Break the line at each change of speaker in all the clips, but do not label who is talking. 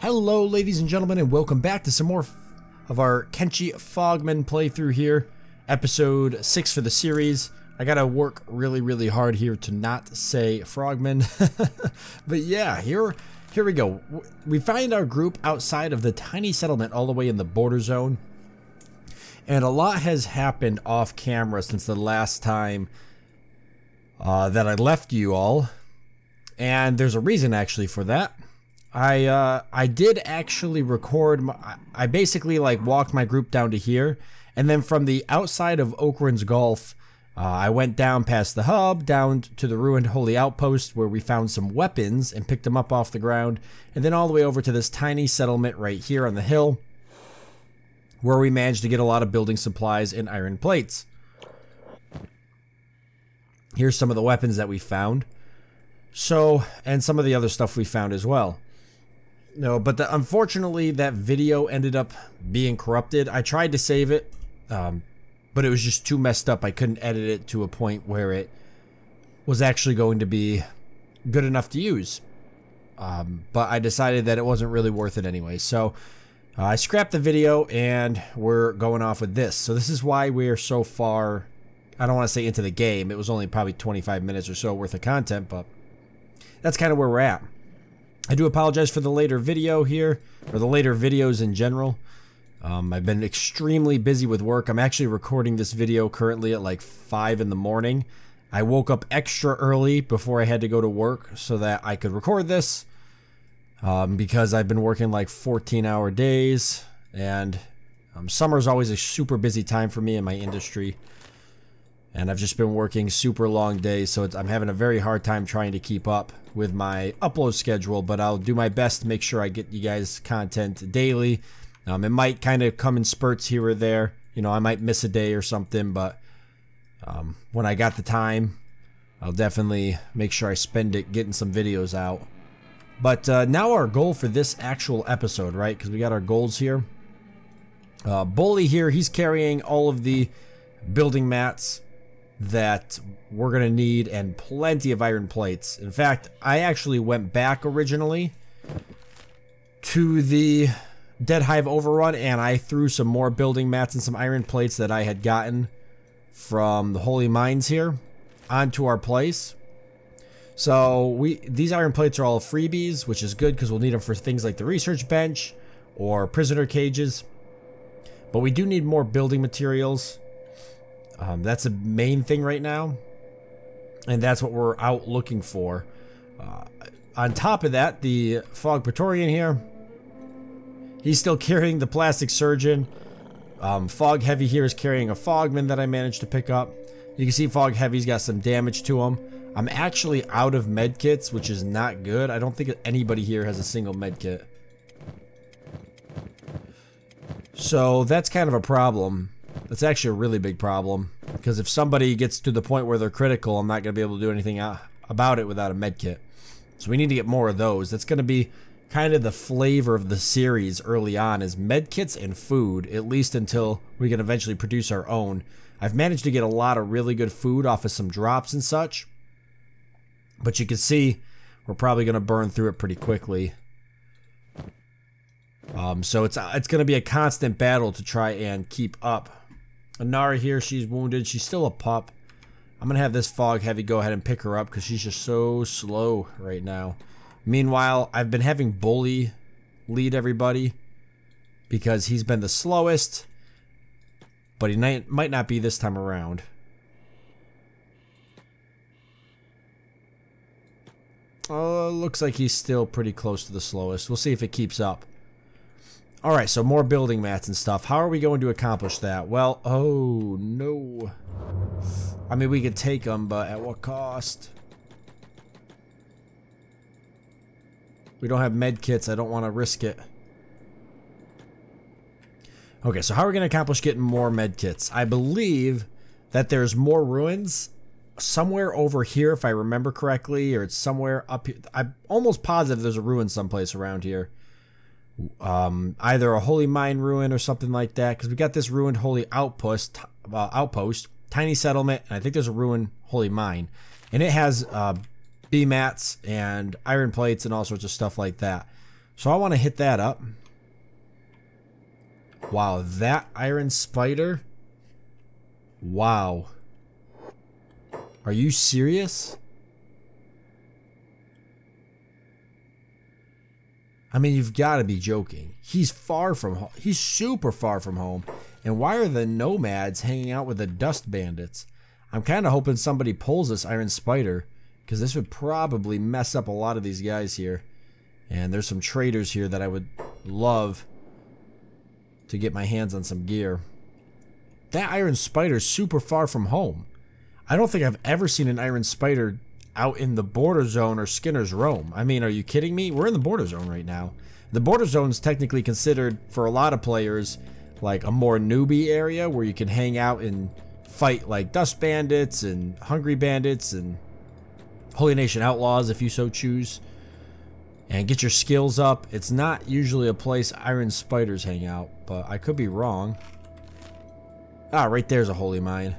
Hello ladies and gentlemen, and welcome back to some more of our Kenshi Fogmen playthrough here. Episode 6 for the series. I gotta work really hard here to not say Frogman. But yeah, here we go. We find our group outside of the tiny settlement all the way in the border zone. And a lot has happened off camera since the last time that I left you all. And there's a reason actually for that. I did actually record, I basically like walked my group down to here, and then from the outside of Oakran's Gulf, I went down past the hub, down to the ruined Holy Outpost where we found some weapons and picked them up off the ground, and then all the way over to this tiny settlement right here on the hill, where we managed to get a lot of building supplies and iron plates. Here's some of the weapons that we found. So, and some of the other stuff we found as well. No, but unfortunately that video ended up being corrupted. I tried to save it, but it was just too messed up. I couldn't edit it to a point where it was actually going to be good enough to use. But I decided that it wasn't really worth it anyway. So I scrapped the video and we're going off with this. So this is why we're so far, I don't want to say into the game. It was only probably 25 minutes or so worth of content, but that's kind of where we're at. I do apologize for the later video here, or the later videos in general. I've been extremely busy with work. I'm actually recording this video currently at like 5 in the morning. I woke up extra early before I had to go to work so that I could record this. Because I've been working like 14-hour days, and summer's always a super busy time for me in my industry. And I've just been working super long days, so I'm having a very hard time trying to keep up with my upload schedule, but I'll do my best to make sure I get you guys content daily. It might kind of come in spurts here or there. You know, I might miss a day or something, but when I got the time, I'll definitely make sure I spend it getting some videos out. But now our goal for this actual episode, right? Because we got our goals here. Bully here, he's carrying all of the building mats that we're gonna need and plenty of iron plates. In fact, I actually went back originally to the Dead Hive overrun and I threw some more building mats and some iron plates that I had gotten from the Holy Mines here onto our place. So these iron plates are all freebies, which is good because we'll need them for things like the research bench or prisoner cages. But we do need more building materials. That's the main thing right now, and that's what we're out looking for. On top of that, the Fog Praetorian here, he's still carrying the plastic surgeon. Fog Heavy here is carrying a Fogman that I managed to pick up. You can see Fog Heavy's got some damage to him. I'm actually out of medkits, which is not good. I don't think anybody here has a single medkit. So that's kind of a problem. That's actually a really big problem, because if somebody gets to the point where they're critical, I'm not going to be able to do anything about it without a medkit. So we need to get more of those. That's going to be kind of the flavor of the series early on, is medkits and food, at least until we can eventually produce our own. I've managed to get a lot of really good food off of some drops and such, but you can see we're probably going to burn through it pretty quickly. So it's going to be a constant battle to try and keep up. Anara here, she's wounded. She's still a pup. I'm going to have this Fog Heavy go ahead and pick her up because she's just so slow right now. Meanwhile, I've been having Bully lead everybody because he's been the slowest, but he might not be this time around. Looks like he's still pretty close to the slowest. We'll see if it keeps up. Alright, so more building mats and stuff. How are we going to accomplish that? Well, oh no. I mean, we could take them, but at what cost? We don't have med kits. I don't want to risk it. Okay, so how are we going to accomplish getting more med kits? I believe that there's more ruins somewhere over here, if I remember correctly, or it's somewhere up here. I'm almost positive there's a ruin someplace around here. Either a Holy Mine ruin or something like that, because we got this ruined Holy Outpost, tiny settlement, and I think there's a ruined Holy Mine, and it has B mats and iron plates and all sorts of stuff like that. So I want to hit that up. Wow, that iron spider? Wow. Are you serious? I mean, you've got to be joking. He's far from home. He's super far from home. And why are the nomads hanging out with the dust bandits? I'm kind of hoping somebody pulls this iron spider, because this would probably mess up a lot of these guys here. And there's some traders here that I would love to get my hands on some gear. That iron spider's super far from home. I don't think I've ever seen an iron spider out in the border zone or Skinner's Roam. I mean, are you kidding me? We're in the border zone right now. The border zone is technically considered, for a lot of players, like a more newbie area where you can hang out and fight like dust bandits and hungry bandits and Holy Nation outlaws if you so choose, and get your skills up. It's not usually a place iron spiders hang out, but I could be wrong. Ah, right there's a holy mine.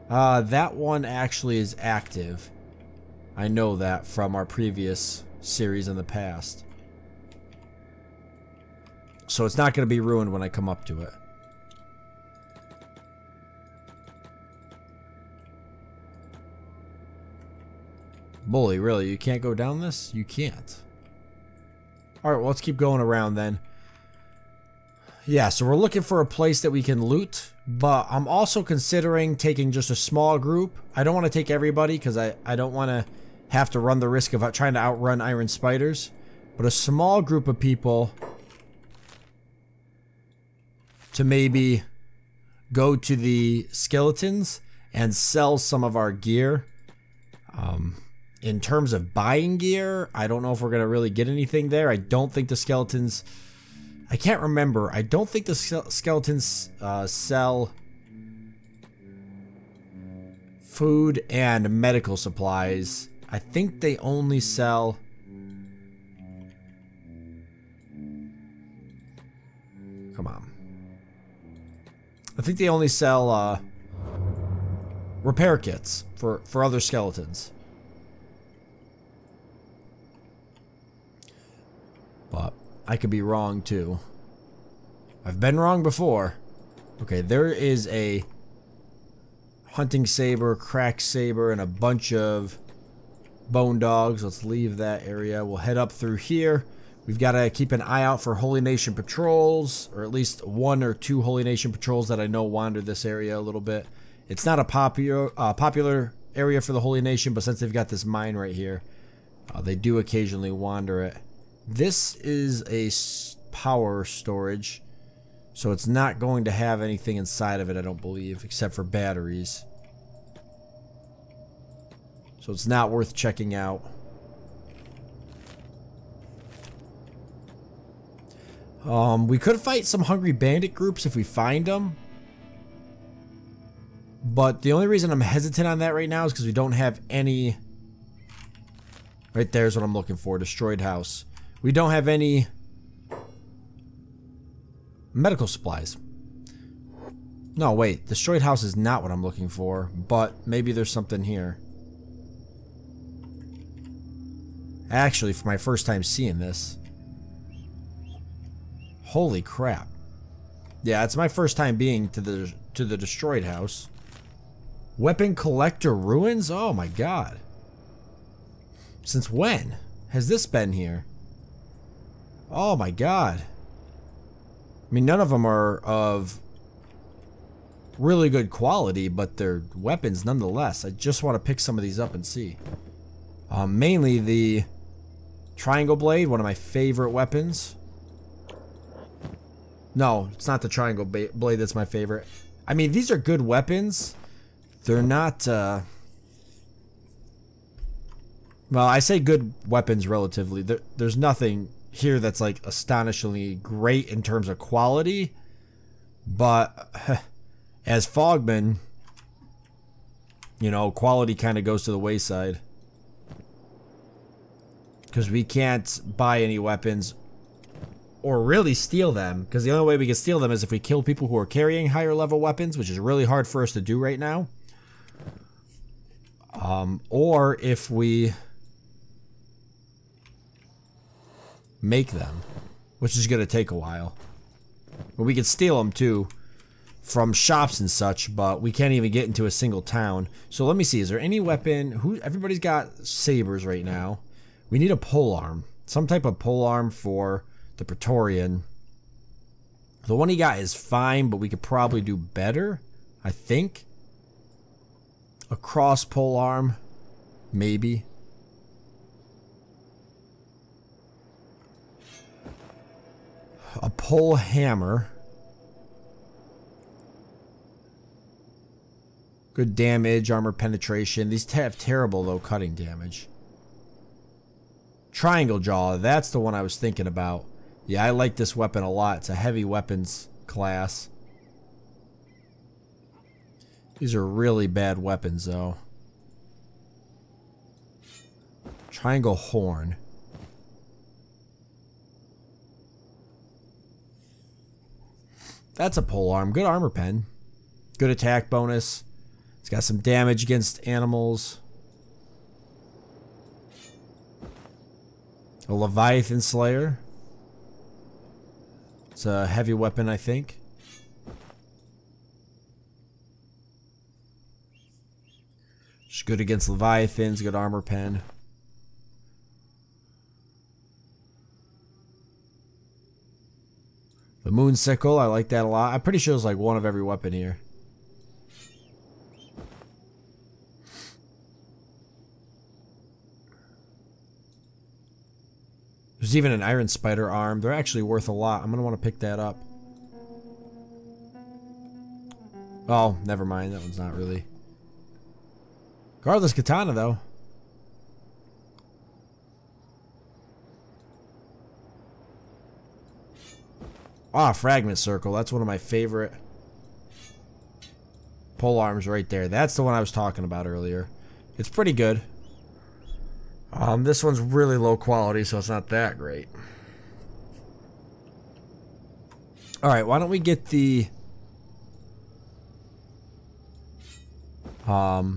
That one actually is active. I know that from our previous series in the past. So it's not going to be ruined when I come up to it. Bully, really? You can't go down this? You can't. Alright, well, let's keep going around then. Yeah, so we're looking for a place that we can loot, but I'm also considering taking just a small group. I don't want to take everybody because I don't want to have to run the risk of trying to outrun iron spiders. But a small group of people to maybe go to the skeletons and sell some of our gear. In terms of buying gear, I don't know if we're going to really get anything there. I don't think the skeletons... I can't remember. I don't think the skeletons sell food and medical supplies. I think they only sell... Come on. I think they only sell repair kits for other skeletons. But I could be wrong too. I've been wrong before. Okay, there is a hunting saber, crack saber, and a bunch of bone dogs. Let's leave that area. We'll head up through here. We've got to keep an eye out for Holy Nation patrols, or at least 1 or 2 Holy Nation patrols that I know wander this area a little bit. It's not a popular area for the Holy Nation, but since they've got this mine right here, they do occasionally wander it. This is a power storage, so it's not going to have anything inside of it, I don't believe, except for batteries. So it's not worth checking out. We could fight some hungry bandit groups if we find them. But the only reason I'm hesitant on that right now is because we don't have any... Right there's what I'm looking for, destroyed house. We don't have any medical supplies. No, wait. Destroyed house is not what I'm looking for, but maybe there's something here. Actually, for my first time seeing this. Holy crap. Yeah, it's my first time being to the destroyed house. Weapon collector ruins? Oh my god. Since when has this been here? Oh my god. I mean, none of them are of really good quality, but they're weapons nonetheless. I just want to pick some of these up and see. Mainly the triangle blade, one of my favorite weapons. No, it's not the triangle blade that's my favorite. I mean, these are good weapons. They're not, well, I say good weapons relatively. There's nothing here that's like astonishingly great in terms of quality, but as Fogmen, you know, quality kind of goes to the wayside because we can't buy any weapons or really steal them, because the only way we can steal them is if we kill people who are carrying higher level weapons, which is really hard for us to do right now, or if we make them, which is going to take a while. But we can steal them too from shops and such, but we can't even get into a single town. So let me see, is there any weapon? Everybody's got sabers right now. We need a polearm. Some type of polearm for the Praetorian. The one he got is fine, but we could probably do better, I think. A cross polearm, maybe. A pole hammer. Good damage, armor penetration. These have terrible low cutting damage. Triangle jaw, that's the one I was thinking about. Yeah, I like this weapon a lot. It's a heavy weapons class. These are really bad weapons, though. Triangle horn. That's a polearm. Good armor pen. Good attack bonus. It's got some damage against animals. A Leviathan Slayer. It's a heavy weapon, I think. It's good against Leviathans, good armor pen. The Moon Sickle, I like that a lot. I'm pretty sure it's like one of every weapon here. There's even an Iron Spider arm. They're actually worth a lot. I'm going to want to pick that up. Oh, never mind. That one's not really. Guardless Katana, though. Ah, Fragment Circle. That's one of my favorite polearms right there. That's the one I was talking about earlier. It's pretty good. This one's really low quality, so it's not that great. Alright, why don't we get the... God,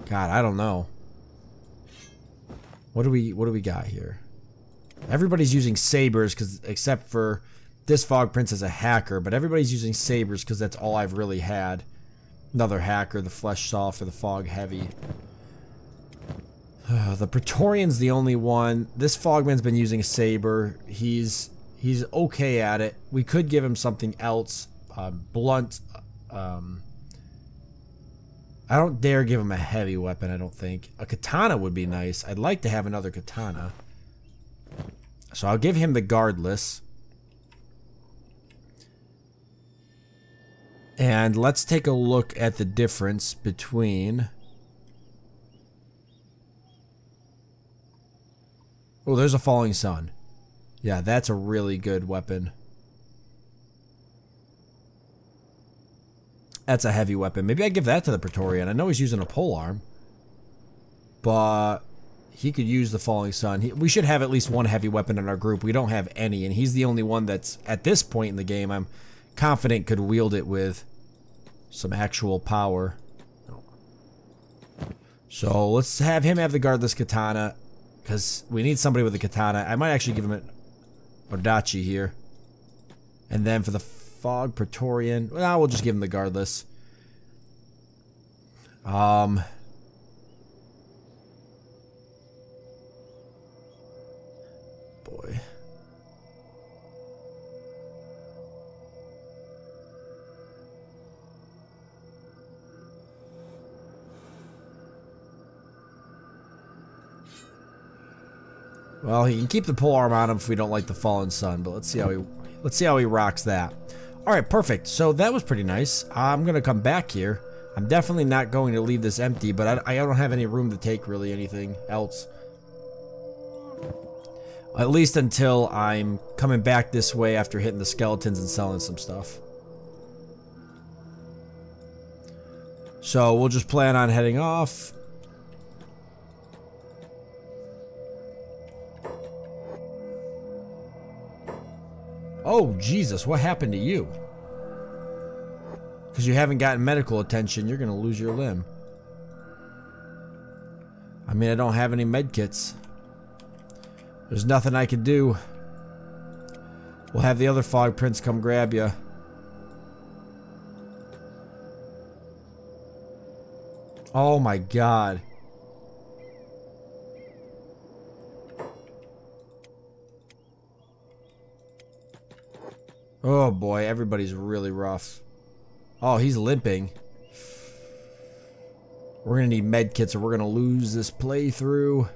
I don't know. What do we got here? Everybody's using sabers, except for this Fog Prince as a hacker, but everybody's using sabers because that's all I've really had. Another hacker, the Flesh Saw for the Fog Heavy. The Praetorian's the only one. This Fogman's been using a saber. He's okay at it. We could give him something else. Blunt. I don't dare give him a heavy weapon, I don't think. A katana would be nice. I'd like to have another katana. So I'll give him the Guardless. And let's take a look at the difference between... Oh, there's a Falling Sun. Yeah, that's a really good weapon. That's a heavy weapon. Maybe I give that to the Praetorian. I know he's using a polearm, but he could use the Falling Sun. We should have at least one heavy weapon in our group. We don't have any, and he's the only one that's, at this point in the game, I'm confident could wield it with some actual power. So let's have him have the Guardless Katana, because we need somebody with a katana. I might actually give him an Odachi here. And then for the Fog Praetorian, well, we'll just give him the Guardless. Boy. Well, he can keep the polearm on him if we don't like the Fallen Sun, but let's see how he rocks that. All right, perfect. So that was pretty nice. I'm gonna come back here. I'm definitely not going to leave this empty, but I don't have any room to take really anything else. At least until I'm coming back this way after hitting the skeletons and selling some stuff. So we'll just plan on heading off. Oh, Jesus, what happened to you? Because you haven't gotten medical attention, you're going to lose your limb. I mean, I don't have any med kits. There's nothing I can do. We'll have the other fog prince come grab you. Oh my god. Oh boy, everybody's really rough. Oh, he's limping. We're gonna need med kits or we're gonna lose this playthrough.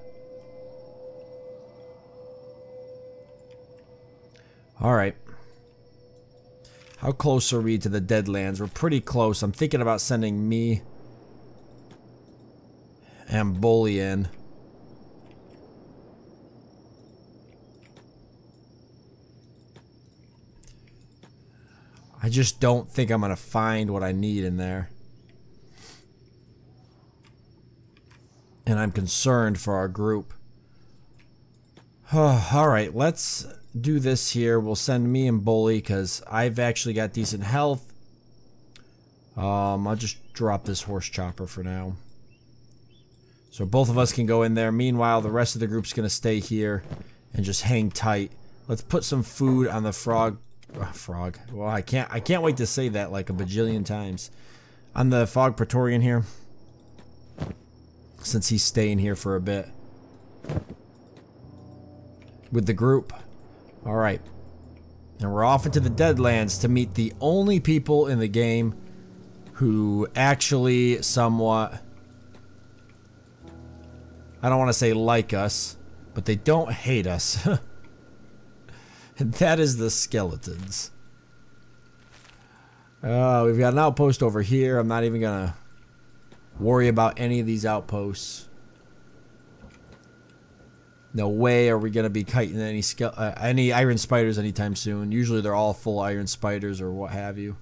Alright. How close are we to the Deadlands? We're pretty close. I'm thinking about sending me and Bully in. I just don't think I'm gonna find what I need in there. And I'm concerned for our group. Alright, let's do this here. We'll send me and Bully because I've actually got decent health. I'll just drop this horse chopper for now. So both of us can go in there. Meanwhile, the rest of the group's gonna stay here and just hang tight. Let's put some food on the frog. Well, I can't wait to say that like a bajillion times. On the Fog Praetorian here. Since he's staying here for a bit. With the group. Alright. And we're off into the Deadlands to meet the only people in the game who actually somewhat, I don't want to say like us, but they don't hate us. And that is the skeletons. We've got an outpost over here. I'm not even gonna worry about any of these outposts. No way are we gonna be kiting any iron spiders anytime soon. Usually they're all full iron spiders or what have you.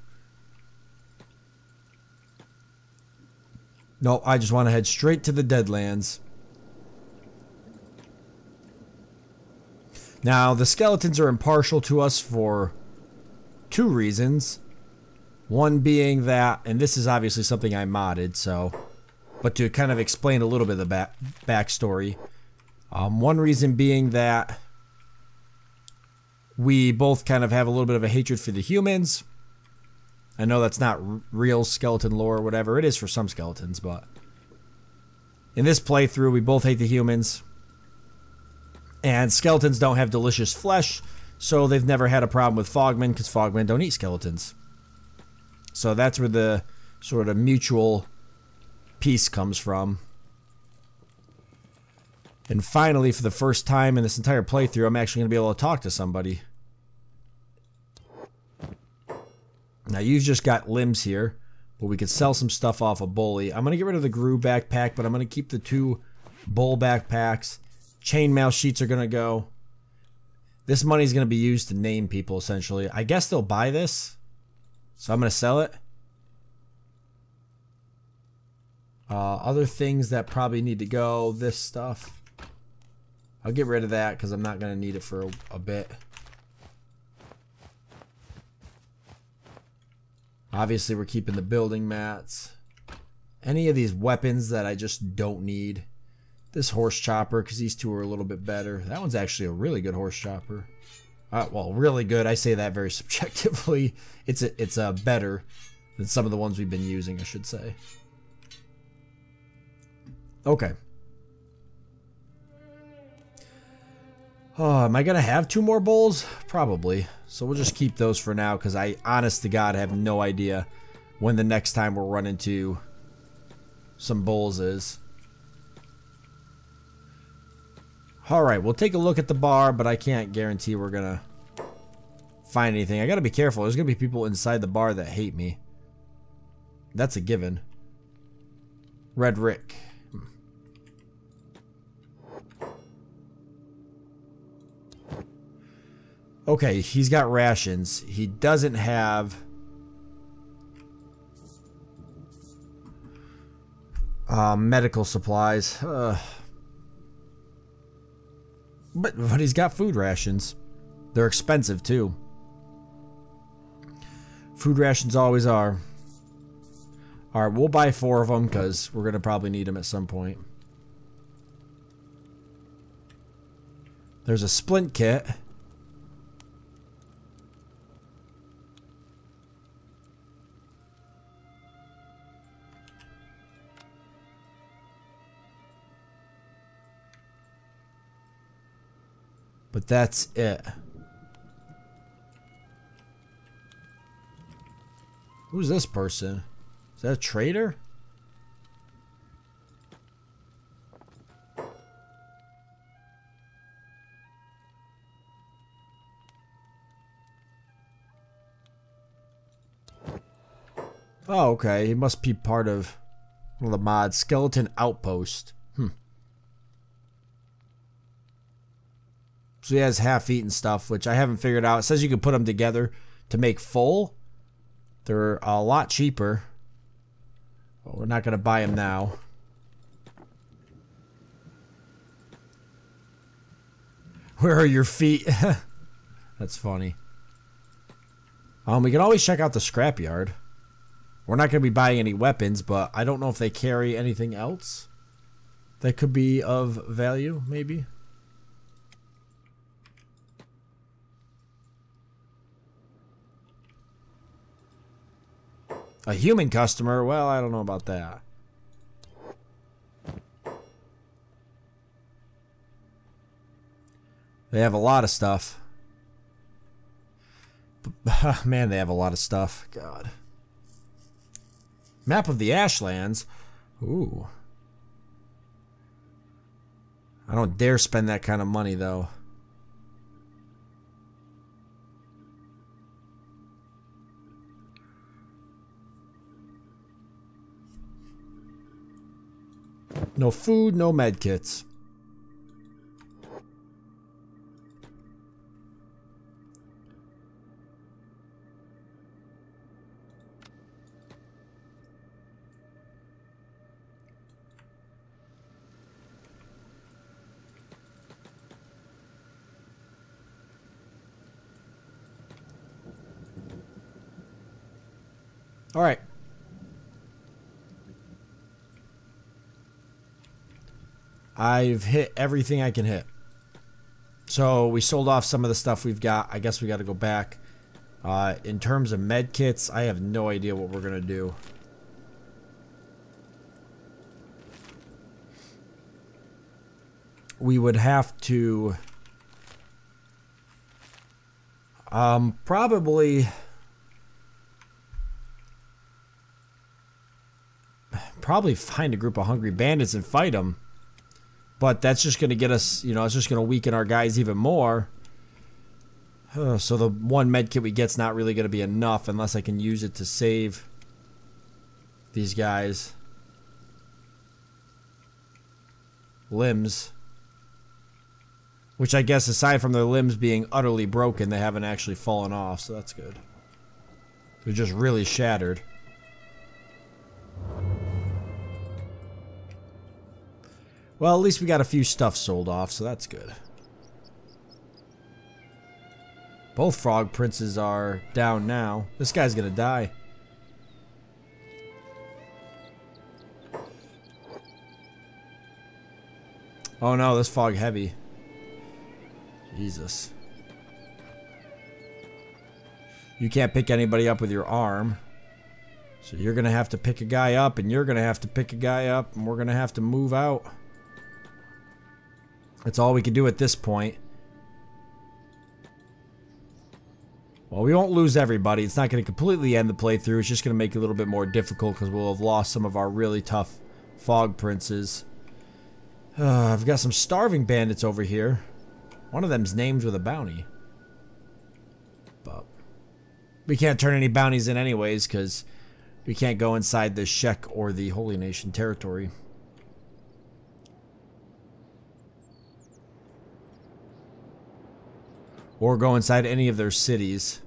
No, I just want to head straight to the Deadlands. Now, the skeletons are impartial to us for two reasons. One being that, and this is obviously something I modded, so, but to kind of explain a little bit of the backstory. One reason being that we both kind of have a little bit of a hatred for the humans. I know that's not real skeleton lore or whatever. It is for some skeletons, but in this playthrough, we both hate the humans. And skeletons don't have delicious flesh, so they've never had a problem with Fogmen, because Fogmen don't eat skeletons. So that's where the sort of mutual peace comes from. And finally, for the first time in this entire playthrough, I'm actually going to be able to talk to somebody. Now, you've just got limbs here, but we could sell some stuff off a Bully. I'm going to get rid of the Gru backpack, but I'm going to keep the 2 Bull backpacks. Chainmail sheets are going to go. This money is going to be used to name people, essentially. I guess they'll buy this. So I'm going to sell it. Other things that probably need to go. This stuff. I'll get rid of that because I'm not going to need it for a bit. Obviously, we're keeping the building mats. Any of these weapons that I just don't need. This horse chopper, because these two are a little bit better. That one's actually a really good horse chopper. Well, really good. I say that very subjectively. It's better than some of the ones we've been using, I should say. Okay. Oh, am I going to have 2 more bowls? Probably. So we'll just keep those for now, because I, honest to God, have no idea when the next time we'll run into some bowls is. Alright, we'll take a look at the bar, but I can't guarantee we're gonna find anything. I gotta be careful. There's gonna be people inside the bar that hate me. That's a given. Red Rick. Okay, he's got rations. He doesn't have medical supplies. But he's got food rations. They're expensive too. Food rations always are. Alright, we'll buy 4 of them because we're going to probably need them at some point. There's a splint kit. But that's it. Who's this person? Is that a trader? Oh, okay. He must be part of one of the mods. Skeleton Outpost. So he has half-eaten stuff, which I haven't figured out. It says you can put them together to make full. They're a lot cheaper. Well, we're not going to buy them now. Where are your feet? That's funny. We can always check out the scrapyard. We're not going to be buying any weapons, but I don't know if they carry anything else that could be of value, maybe. A human customer? Well, I don't know about that. They have a lot of stuff. Man, they have a lot of stuff. God. Map of the Ashlands? Ooh. I don't dare spend that kind of money, though. No food, no med kits. All right. I've hit everything I can hit. So we sold off some of the stuff we've got. I guess we got to go back. In terms of med kits, I have no idea what we're going to do. We would have to probably find a group of hungry bandits and fight them. But that's just going to get us, you know, it's just going to weaken our guys even more. So the one med kit we get's not really going to be enough unless I can use it to save these guys. Limbs. Which I guess, aside from their limbs being utterly broken, they haven't actually fallen off, so that's good. They're just really shattered. Well, at least we got a few stuff sold off, so that's good. Both frog princes are down now. This guy's gonna die. Oh no, this fog heavy. Jesus. You can't pick anybody up with your arm. So you're gonna have to pick a guy up, and you're gonna have to pick a guy up, and we're gonna have to move out. That's all we can do at this point. Well, we won't lose everybody. It's not going to completely end the playthrough. It's just going to make it a little bit more difficult because we'll have lost some of our really tough fog princes. I've got some starving bandits over here. One of them's named with a bounty. But we can't turn any bounties in anyways because we can't go inside the Shek or the Holy Nation territory. Or go inside any of their cities.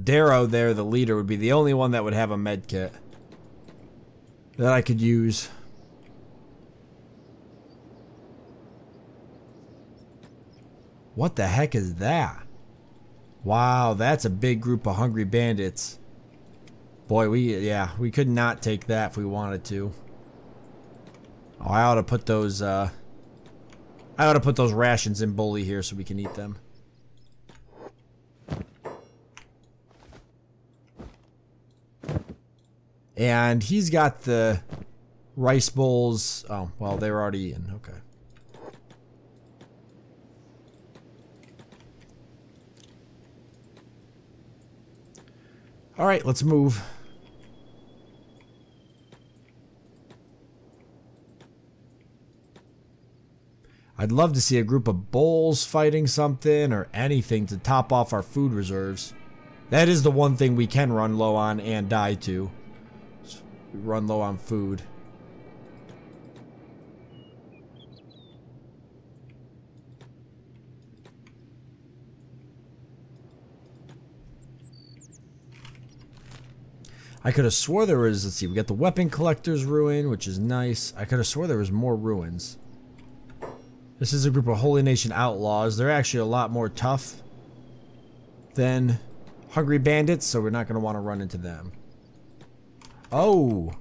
Darrow there, the leader, would be the only one that would have a med kit that I could use. What the heck is that? Wow, that's a big group of hungry bandits. Boy, we could not take that if we wanted to. Oh, I ought to put those rations in Bully here so we can eat them. And he's got the rice bowls. Oh, well, they were already eaten. Okay. All right, let's move. I'd love to see a group of bulls fighting something or anything to top off our food reserves. That is the one thing we can run low on and die to. We run low on food. I could have swore there was, let's see, we got the weapon collector's ruin, which is nice. I could have swore there was more ruins. This is a group of Holy Nation outlaws. They're actually a lot more tough than hungry bandits, so we're not going to want to run into them. Oh.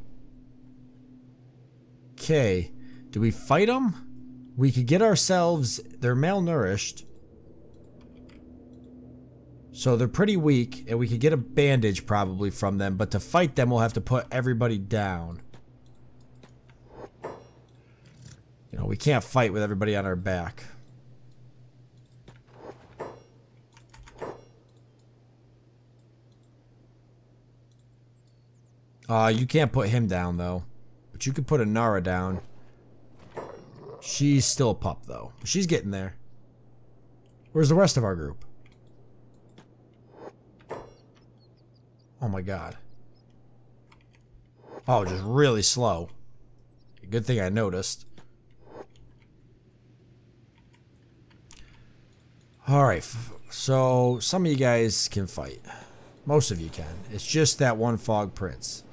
Okay. Do we fight them? We could get ourselves... They're malnourished. So they're pretty weak, and we could get a bandage probably from them, but to fight them, we'll have to put everybody down. You know, we can't fight with everybody on our back. You can't put him down, though. But you could put Inara down. She's still a pup, though. She's getting there. Where's the rest of our group? Oh my god. Oh, just really slow. Good thing I noticed. Alright, so some of you guys can fight. Most of you can. It's just that one Fog Prince.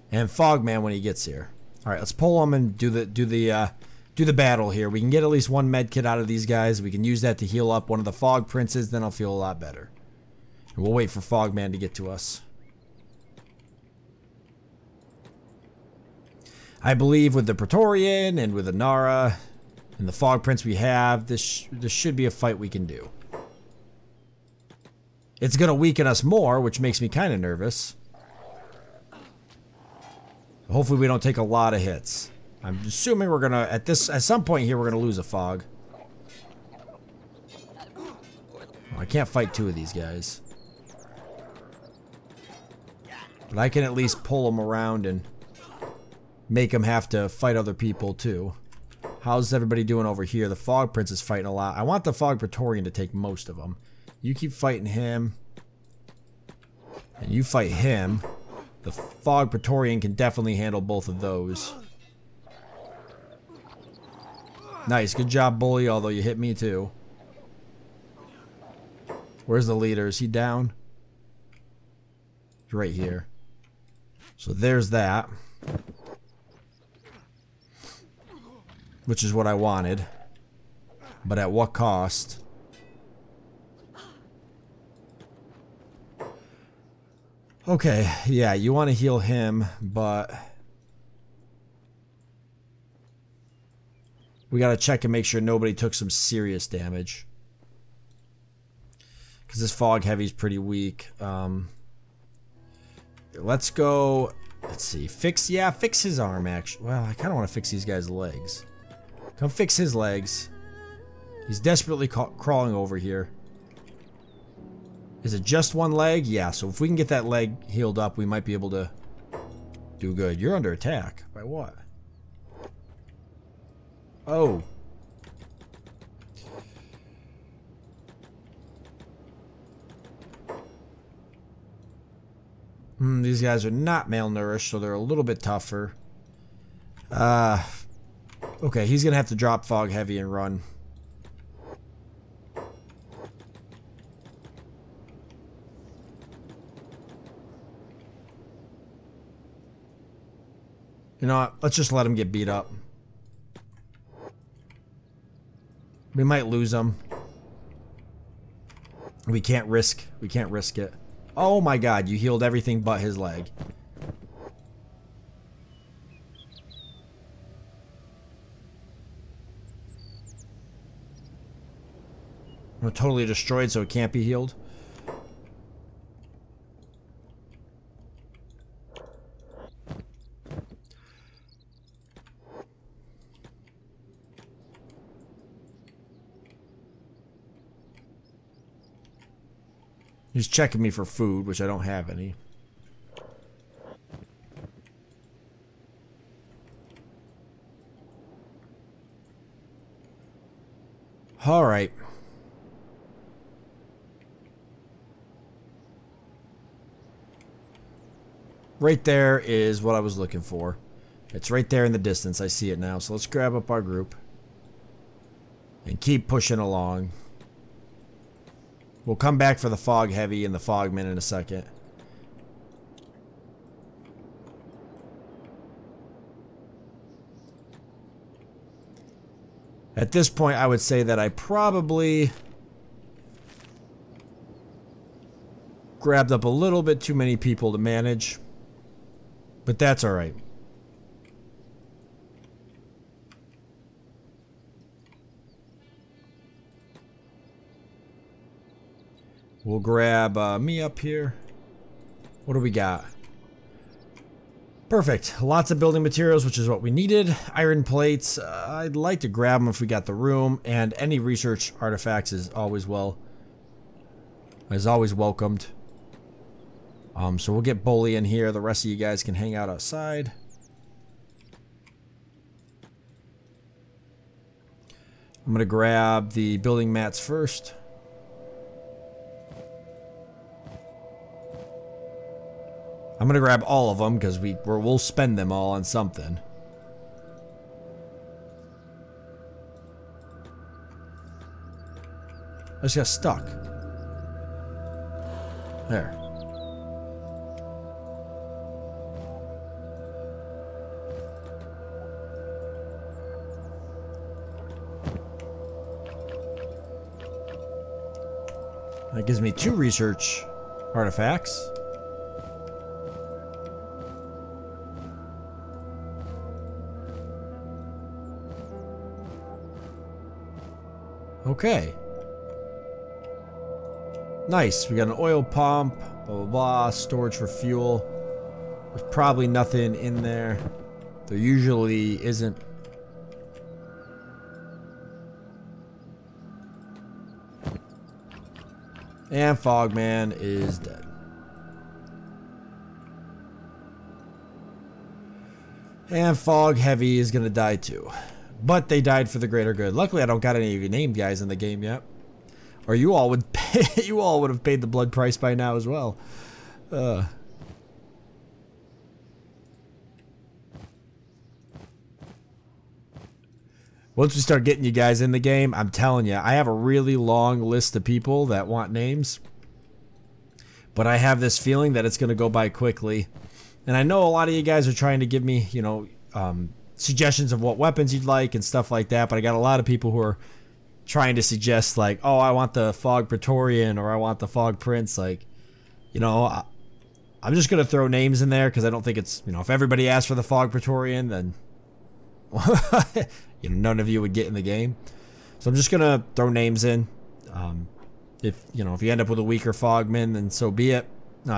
And Fogman when he gets here. Alright, let's pull him and do the battle here. We can get at least one med kit out of these guys. We can use that to heal up one of the Fog Princes, then I'll feel a lot better. And we'll wait for Fogman to get to us. I believe with the Praetorian and with the Nara and the Fog Prince we have, this should be a fight we can do. It's going to weaken us more, which makes me kind of nervous. Hopefully we don't take a lot of hits. I'm assuming we're gonna at some point here we're gonna lose a fog. Oh, I can't fight two of these guys, but I can at least pull them around and make them have to fight other people too. How's everybody doing over here? The Fog Prince is fighting a lot. I want the Fog Praetorian to take most of them. You keep fighting him, and you fight him. The Fog Praetorian can definitely handle both of those. Nice, good job, Bully, although you hit me too. Where's the leader? Is he down? He's right here. So there's that. Which is what I wanted. But at what cost? Okay, yeah, you want to heal him, but... we gotta check and make sure nobody took some serious damage. Because this Fog Heavy's pretty weak. Let's go... let's see. Fix his arm, actually. Well, I kind of want to fix these guys' legs. Come fix his legs. He's desperately crawling over here. Is it just one leg? Yeah, so if we can get that leg healed up, we might be able to do good. You're under attack. By what? Oh. These guys are not malnourished, so they're a little bit tougher. Okay, he's gonna have to drop Fog Heavy and run. You know what? Let's just let him get beat up. We might lose him. We can't risk it. Oh my god, you healed everything but his leg. We're totally destroyed, so it can't be healed. He's checking me for food, which I don't have any. All right. Right there is what I was looking for. It's right there in the distance. I see it now. So let's grab up our group and keep pushing along. We'll come back for the fog heavy and the fogmen in a second. At this point, I would say that I probably grabbed up a little bit too many people to manage, but that's all right. We'll grab me up here. What do we got? Perfect. Lots of building materials, which is what we needed. Iron plates. I'd like to grab them if we got the room. And any research artifacts is always welcomed. So we'll get Bully in here. The rest of you guys can hang out outside. I'm gonna grab the building mats first. I'm gonna grab all of them because we'll spend them all on something. I just got stuck. There. That gives me 2 research artifacts. Okay. Nice. We got an oil pump, blah, blah, blah, storage for fuel. There's probably nothing in there. There usually isn't. And Fogman is dead. And Fog Heavy is gonna die too. But they died for the greater good. Luckily, I don't got any of you named guys in the game yet. Or you all would pay, you all would have paid the blood price by now as well. Once we start getting you guys in the game, I'm telling you, I have a really long list of people that want names. But I have this feeling that it's going to go by quickly. And I know a lot of you guys are trying to give me, you know, suggestions of what weapons you'd like and stuff like that, but I got a lot of people who are trying to suggest like, oh, I want the Fog Praetorian or I want the Fog Prince. Like, you know, I'm just gonna throw names in there because I don't think it's, you know, if everybody asks for the Fog Praetorian, then you know, none of you would get in the game. So I'm just gonna throw names in. If you know, if you end up with a weaker Fogman, then so be it.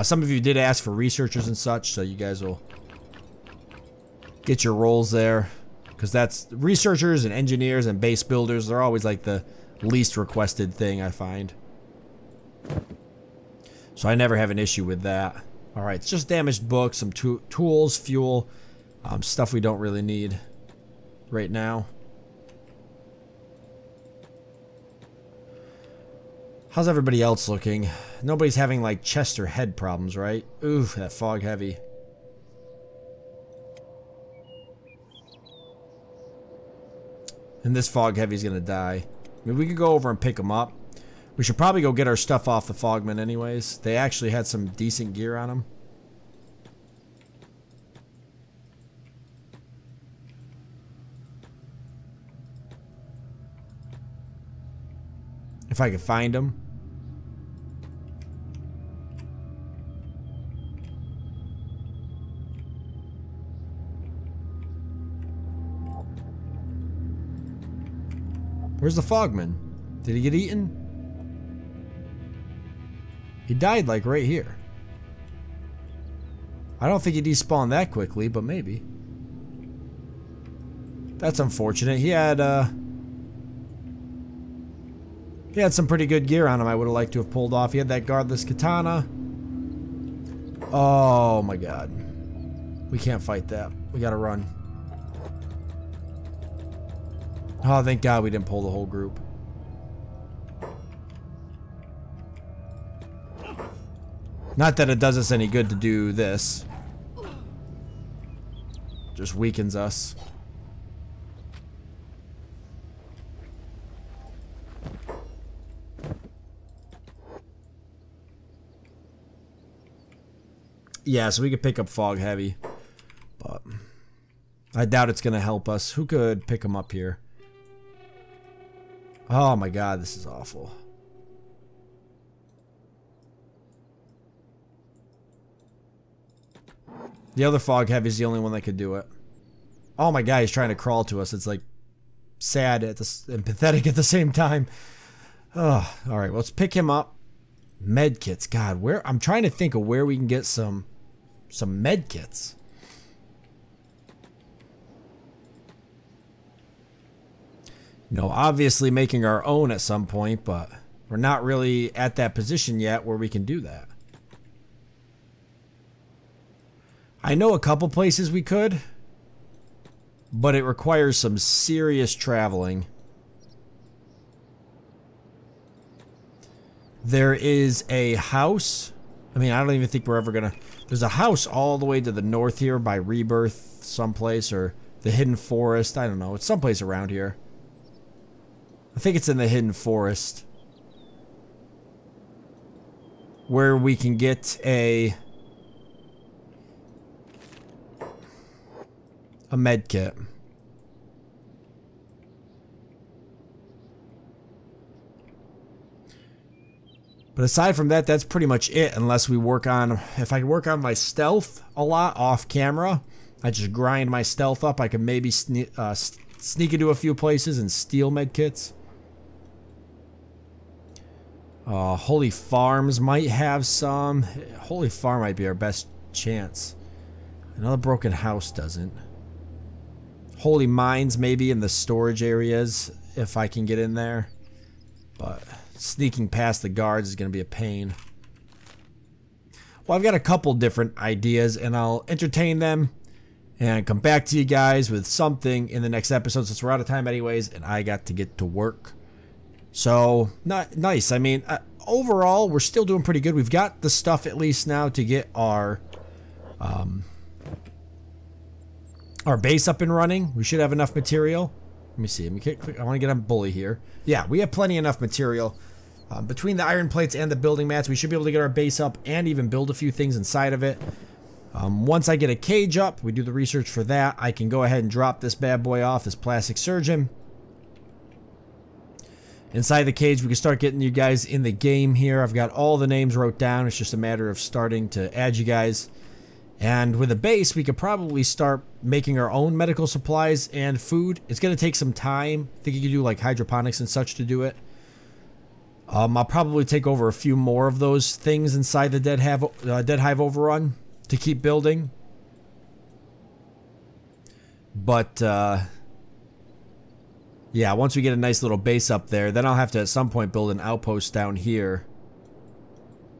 Some of you did ask for researchers and such, so you guys will get your roles there, because that's researchers and engineers and base builders. They're always like the least requested thing I find. So I never have an issue with that. All right, it's just damaged books, some tools, fuel, stuff we don't really need right now. How's everybody else looking? Nobody's having like chest or head problems, right? Ooh, that Fog Heavy. And this Fog Heavy's gonna die. I mean, we could go over and pick them up. We should probably go get our stuff off the Fogmen anyways. They actually had some decent gear on them. If I could find them. Where's the Fogman? Did he get eaten? He died like right here. I don't think he despawned that quickly, but maybe. That's unfortunate. He had some pretty good gear on him I would have liked to have pulled off. He had that guardless katana. Oh my god. We can't fight that. We gotta run. Oh, thank god we didn't pull the whole group. Not that it does us any good to do this. Just weakens us. Yeah, so we could pick up Fog Heavy. But I doubt it's going to help us. Who could pick him up here? Oh my god, this is awful. The other Fog Heavy is the only one that could do it. Oh my god, he's trying to crawl to us. It's like sad and pathetic at the same time. Oh, alright, well, let's pick him up. Med kits. God, where I'm trying to think of where we can get some med kits. You know, obviously making our own at some point, but we're not really at that position yet where we can do that. I know a couple places we could, but it requires some serious traveling. There is a house. I mean, I don't even think we're ever gonna... There's a house all the way to the north here by Rebirth someplace, or the Hidden Forest. I don't know. It's someplace around here. I think it's in the Hidden Forest. Where we can get a med kit. But aside from that, that's pretty much it, unless we work on... If I work on my stealth a lot off camera, I just grind my stealth up, I can maybe sneak into a few places and steal medkits. Holy Farms might have some. Holy Farm might be our best chance. Another Broken House doesn't. Holy Mines maybe in the storage areas, if I can get in there. But... sneaking past the guards is going to be a pain. Well, I've got a couple different ideas, and I'll entertain them and come back to you guys with something in the next episode, since we're out of time anyways, and I got to get to work. So, nice. I mean, overall, we're still doing pretty good. We've got the stuff at least now to get our base up and running. We should have enough material. Let me see. I want to get on Bully here. Yeah, we have plenty enough material. Between the iron plates and the building mats, we should be able to get our base up and even build a few things inside of it. Once I get a cage up, we do the research for that, I can go ahead and drop this bad boy off, this plastic surgeon. Inside the cage, we can start getting you guys in the game here. I've got all the names wrote down. It's just a matter of starting to add you guys. And with a base, we could probably start making our own medical supplies and food. It's going to take some time. I think you could do like hydroponics and such to do it. I'll probably take over a few more of those things inside the Dead Hive Overrun to keep building. But, yeah, once we get a nice little base up there, then I'll have to at some point build an outpost down here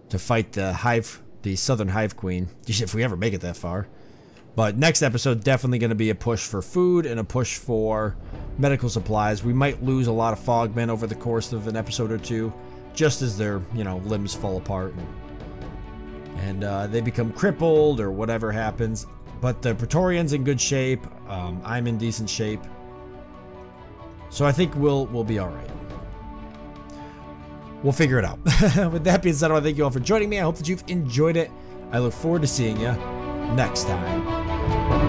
to fight the Southern Hive Queen, if we ever make it that far. But next episode, definitely going to be a push for food and a push for medical supplies. We might lose a lot of Fogmen over the course of an episode or two, just as their, limbs fall apart and they become crippled or whatever happens. But the Praetorian's in good shape. I'm in decent shape. So I think we'll be all right. We'll figure it out. With that being said, I want to thank you all for joining me. I hope that you've enjoyed it. I look forward to seeing you next time.